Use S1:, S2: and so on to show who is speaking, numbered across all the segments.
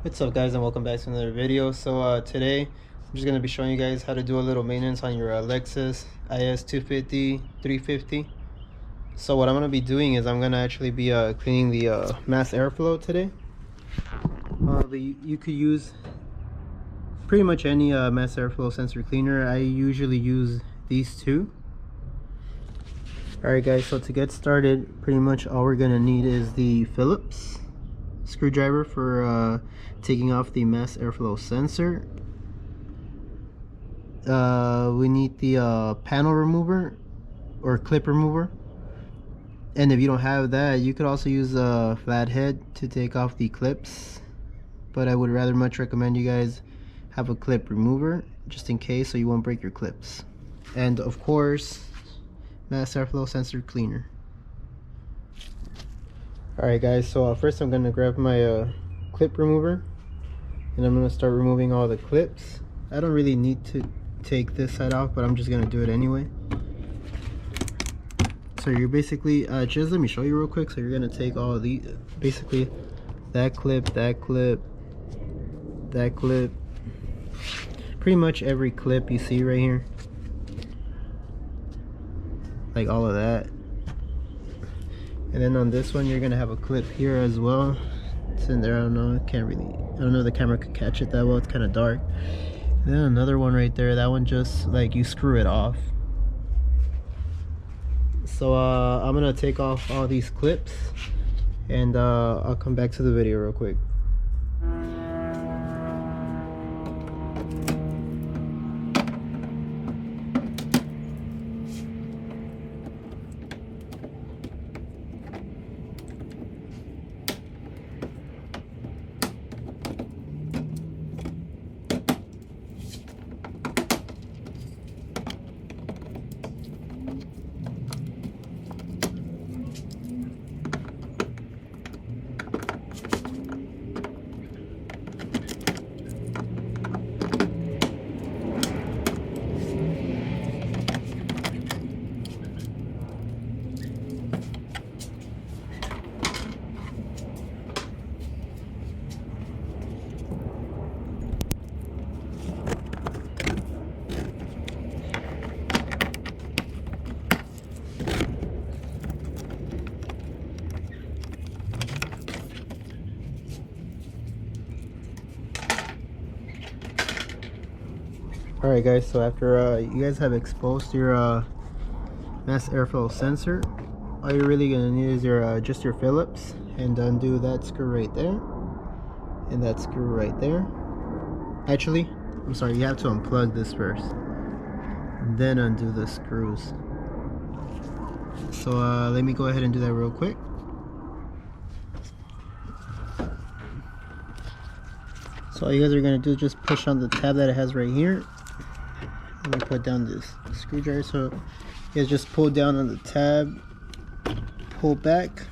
S1: What's up, guys, and welcome back to another video. So today I'm just going to be showing you guys how to do a little maintenance on your Lexus IS 250 350. So what I'm going to be doing is I'm going to actually be cleaning the mass airflow today. You could use pretty much any mass airflow sensor cleaner. I usually use these two. Alright guys, so to get started, pretty much all we're going to need is the Phillips screwdriver for taking off the mass airflow sensor. We need the panel remover or clip remover, and if you don't have that, you could also use a flathead to take off the clips, but I would rather much recommend you guys have a clip remover just in case, so you won't break your clips. And of course, mass airflow sensor cleaner. Alright guys, so first I'm going to grab my clip remover, and I'm going to start removing all the clips. I don't really need to take this side off, but I'm just going to do it anyway. So you're basically, just let me show you real quick. So you're going to take all of these, basically that clip, that clip, that clip, pretty much every clip you see right here, like all of that. And then on this one, you're gonna have a clip here as well. It's in there. I don't know. I don't know if the camera could catch it that well. It's kind of dark. And then another one right there. That one just like you screw it off. So I'm gonna take off all these clips, and I'll come back to the video real quick. Alright guys, so after you guys have exposed your mass airflow sensor, all you're really gonna need is your just your Phillips, and undo that screw right there and that screw right there. Actually, I'm sorry, you have to unplug this first, then undo the screws. So let me go ahead and do that real quick. So all you guys are gonna do is just push on the tab that it has right here. Let me put down this screwdriver. So you guys just pull down on the tab, pull back,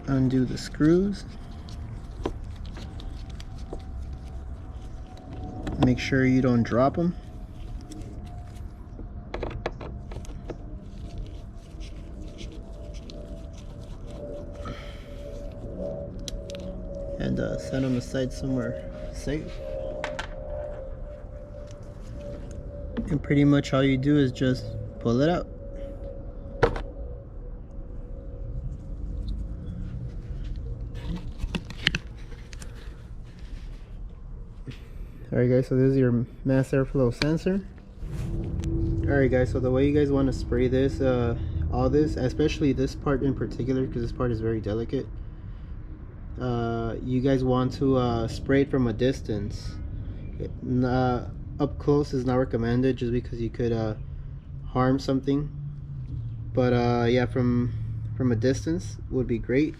S1: undo the screws, make sure you don't drop them. And set them aside somewhere safe. And pretty much all you do is just pull it out. Alright guys, so this is your mass airflow sensor. Alright guys, so the way you guys want to spray this, all this, especially this part in particular, because this part is very delicate, you guys want to spray it from a distance. Up close is not recommended, just because you could harm something, but yeah, from a distance would be great.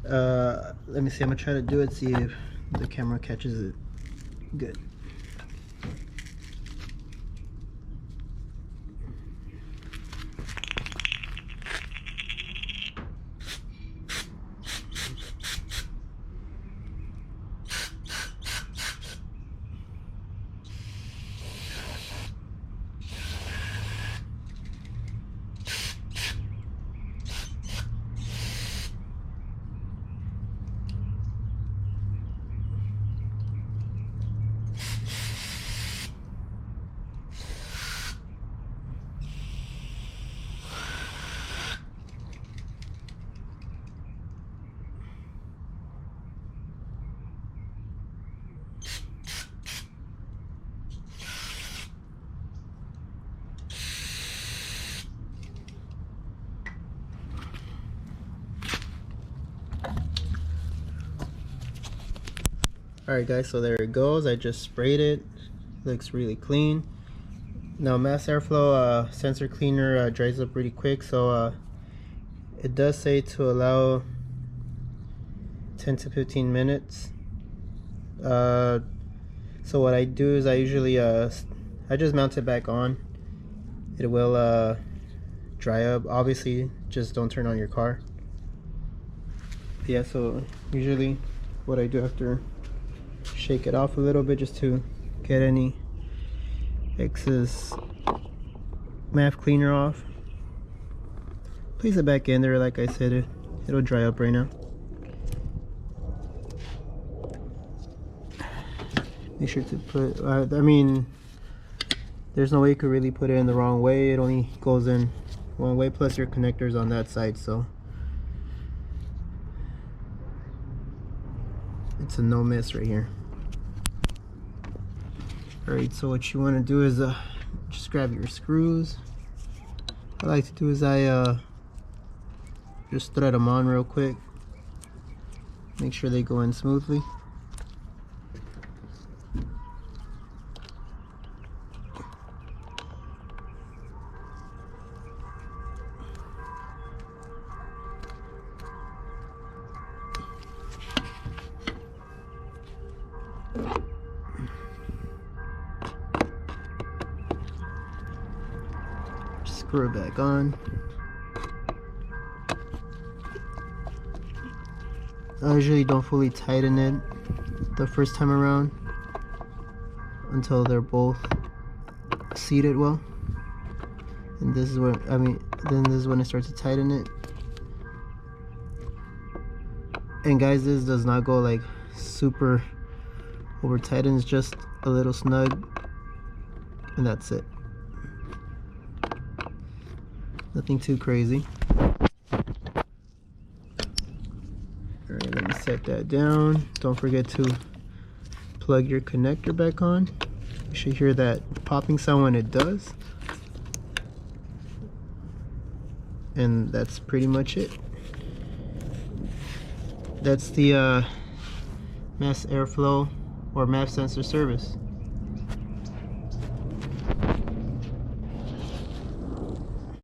S1: Let me see, I'm gonna try to do it, see if the camera catches it good. Alright guys, so there it goes. I just sprayed it. Looks really clean. Now mass airflow sensor cleaner dries up pretty quick, so it does say to allow 10 to 15 minutes. So what I do is I usually I just mount it back on. It will dry up. Obviously just don't turn on your car. Yeah, so usually what I do after, shake it off a little bit just to get any excess MAF cleaner off. Place it back in there. Like I said, it'll dry up right now. Make sure to put I mean, there's no way you could really put it in the wrong way. It only goes in one way, plus your connector's on that side, so it's a no miss right here. Alright, so what you want to do is just grab your screws. What I like to do is I just thread them on real quick. Make sure they go in smoothly. Screw it back on. I usually don't fully tighten it the first time around until they're both seated well, and this is when then this is when I start to tighten it. And guys, this does not go like super over tighten, it's just a little snug, and that's it. Nothing too crazy. Alright, let me set that down. Don't forget to plug your connector back on. You should hear that popping sound when it does. And that's pretty much it. That's the mass airflow or MAF sensor service.